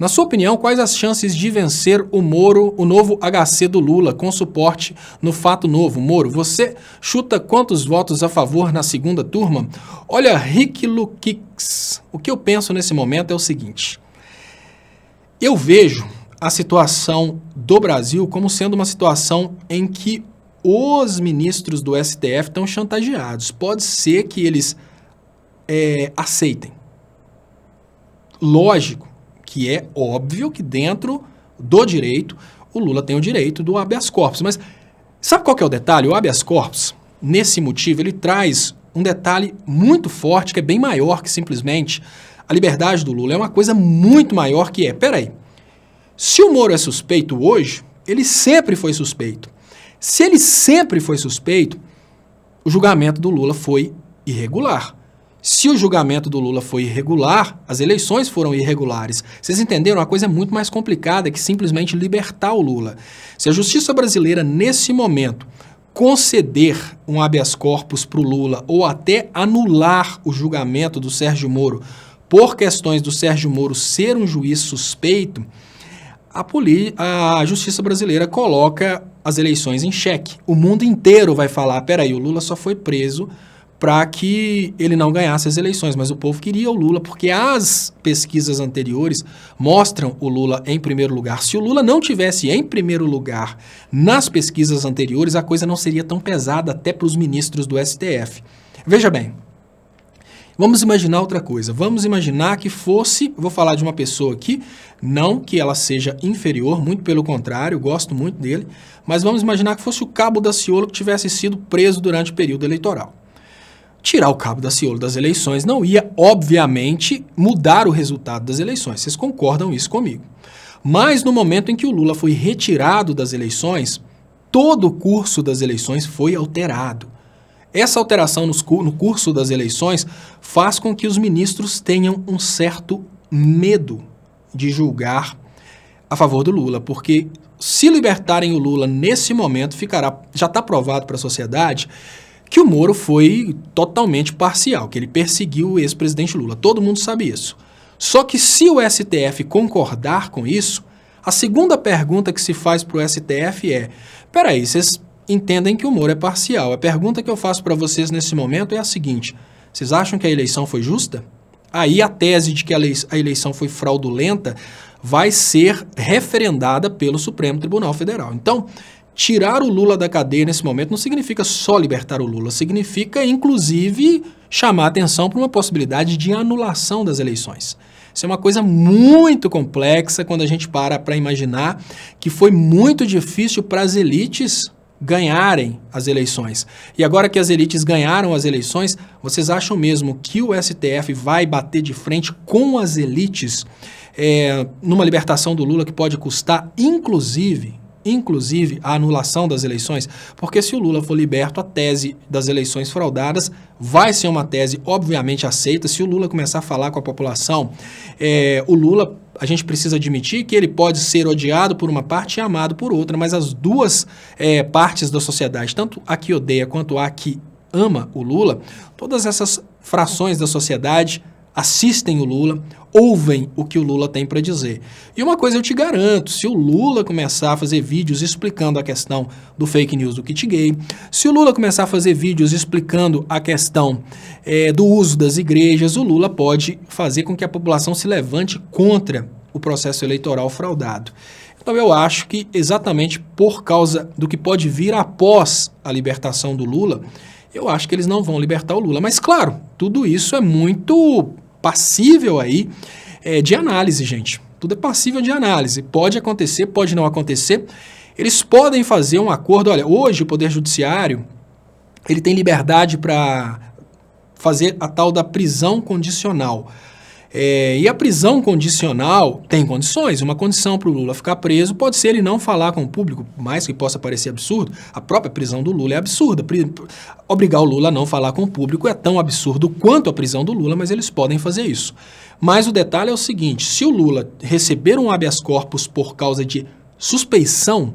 Na sua opinião, quais as chances de vencer o Moro, o novo HC do Lula, com suporte no fato novo? Moro, você chuta quantos votos a favor na segunda turma? Olha, Rick Lukix, o que eu penso nesse momento é o seguinte. Eu vejo a situação do Brasil como sendo uma situação em que os ministros do STF estão chantageados. Pode ser que eles aceitem. Lógico que é óbvio que dentro do direito, o Lula tem o direito do habeas corpus. Mas sabe qual que é o detalhe? O habeas corpus, nesse motivo, ele traz um detalhe muito forte, que é bem maior que simplesmente a liberdade do Lula. É uma coisa muito maior que peraí, se o Moro é suspeito hoje, ele sempre foi suspeito. Se ele sempre foi suspeito, o julgamento do Lula foi irregular. Se o julgamento do Lula foi irregular, as eleições foram irregulares. Vocês entenderam? Uma coisa muito mais complicada que simplesmente libertar o Lula. Se a justiça brasileira, nesse momento, conceder um habeas corpus para o Lula ou até anular o julgamento do Sérgio Moro por questões do Sérgio Moro ser um juiz suspeito, a justiça brasileira coloca as eleições em xeque. O mundo inteiro vai falar, peraí, o Lula só foi preso para que ele não ganhasse as eleições, mas o povo queria o Lula, porque as pesquisas anteriores mostram o Lula em primeiro lugar. Se o Lula não tivesse em primeiro lugar nas pesquisas anteriores, a coisa não seria tão pesada até para os ministros do STF. Veja bem, vamos imaginar outra coisa. Vamos imaginar que fosse, vou falar de uma pessoa aqui, não que ela seja inferior, muito pelo contrário, eu gosto muito dele, mas vamos imaginar que fosse o Cabo Daciolo que tivesse sido preso durante o período eleitoral. Tirar o Cabo Daciolo das eleições não ia, obviamente, mudar o resultado das eleições. Vocês concordam isso comigo? Mas no momento em que o Lula foi retirado das eleições, todo o curso das eleições foi alterado. Essa alteração no curso das eleições faz com que os ministros tenham um certo medo de julgar a favor do Lula, porque se libertarem o Lula nesse momento, já está provado para a sociedade que o Moro foi totalmente parcial, que ele perseguiu o ex-presidente Lula. Todo mundo sabe isso. Só que se o STF concordar com isso, a segunda pergunta que se faz para o STF é, peraí, vocês entendem que o Moro é parcial. A pergunta que eu faço para vocês nesse momento é a seguinte, vocês acham que a eleição foi justa? Aí a tese de que a eleição foi fraudulenta vai ser referendada pelo Supremo Tribunal Federal. Então, tirar o Lula da cadeia nesse momento não significa só libertar o Lula, significa, inclusive, chamar atenção para uma possibilidade de anulação das eleições. Isso é uma coisa muito complexa quando a gente para imaginar que foi muito difícil para as elites ganharem as eleições. E agora que as elites ganharam as eleições, vocês acham mesmo que o STF vai bater de frente com as elites numa libertação do Lula que pode custar, inclusive a anulação das eleições? Porque se o Lula for liberto, a tese das eleições fraudadas vai ser uma tese obviamente aceita. Se o Lula começar a falar com a população, o Lula, a gente precisa admitir que ele pode ser odiado por uma parte e amado por outra, mas as duas partes da sociedade, tanto a que odeia quanto a que ama o Lula, todas essas frações da sociedade assistem o Lula, ouvem o que o Lula tem para dizer. E uma coisa eu te garanto, se o Lula começar a fazer vídeos explicando a questão do fake news do kit gay, se o Lula começar a fazer vídeos explicando a questão do uso das igrejas, o Lula pode fazer com que a população se levante contra o processo eleitoral fraudado. Então eu acho que exatamente por causa do que pode vir após a libertação do Lula, eu acho que eles não vão libertar o Lula. Mas claro, tudo isso é muito passível aí de análise, gente. Tudo é passível de análise. Pode acontecer, pode não acontecer. Eles podem fazer um acordo. Olha, hoje o Poder Judiciário ele tem liberdade para fazer a tal da prisão condicional. E a prisão condicional tem condições. Uma condição para o Lula ficar preso pode ser ele não falar com o público, por mais que possa parecer absurdo. A própria prisão do Lula é absurda. Obrigar o Lula a não falar com o público é tão absurdo quanto a prisão do Lula, mas eles podem fazer isso. Mas o detalhe é o seguinte, se o Lula receber um habeas corpus por causa de suspeição,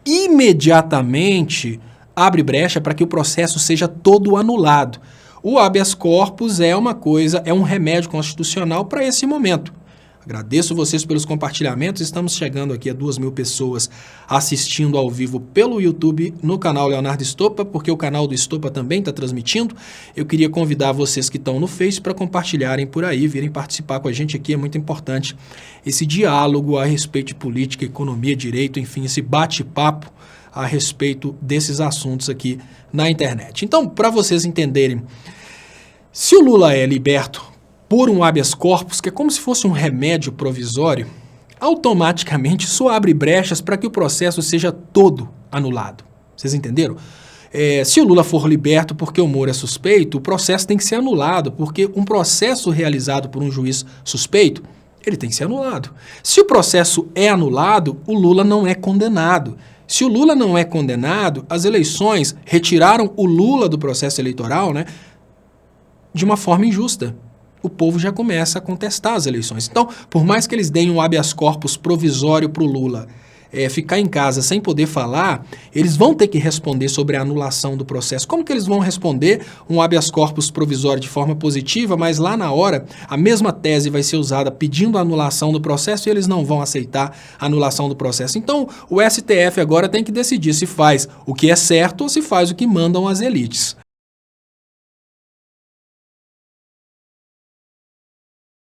imediatamente abre brecha para que o processo seja todo anulado. O habeas corpus é um remédio constitucional para esse momento. Agradeço vocês pelos compartilhamentos. Estamos chegando aqui a 2.000 pessoas assistindo ao vivo pelo YouTube no canal Leonardo Estopa, porque o canal do Estopa também está transmitindo. Eu queria convidar vocês que estão no Face para compartilharem por aí, virem participar com a gente aqui. É muito importante esse diálogo a respeito de política, economia, direito, enfim, esse bate-papo a respeito desses assuntos aqui na internet. Então, para vocês entenderem, se o Lula é liberto por um habeas corpus, que é como se fosse um remédio provisório, automaticamente isso abre brechas para que o processo seja todo anulado. Vocês entenderam? Se o Lula for liberto porque o Moro é suspeito, o processo tem que ser anulado, porque um processo realizado por um juiz suspeito, ele tem que ser anulado. Se o processo é anulado, o Lula não é condenado. Se o Lula não é condenado, as eleições retiraram o Lula do processo eleitoral, né, de uma forma injusta. O povo já começa a contestar as eleições. Então, por mais que eles deem um habeas corpus provisório para o Lula ficar em casa sem poder falar, eles vão ter que responder sobre a anulação do processo. Como que eles vão responder um habeas corpus provisório de forma positiva, mas lá na hora a mesma tese vai ser usada pedindo a anulação do processo e eles não vão aceitar a anulação do processo? Então, o STF agora tem que decidir se faz o que é certo ou se faz o que mandam as elites.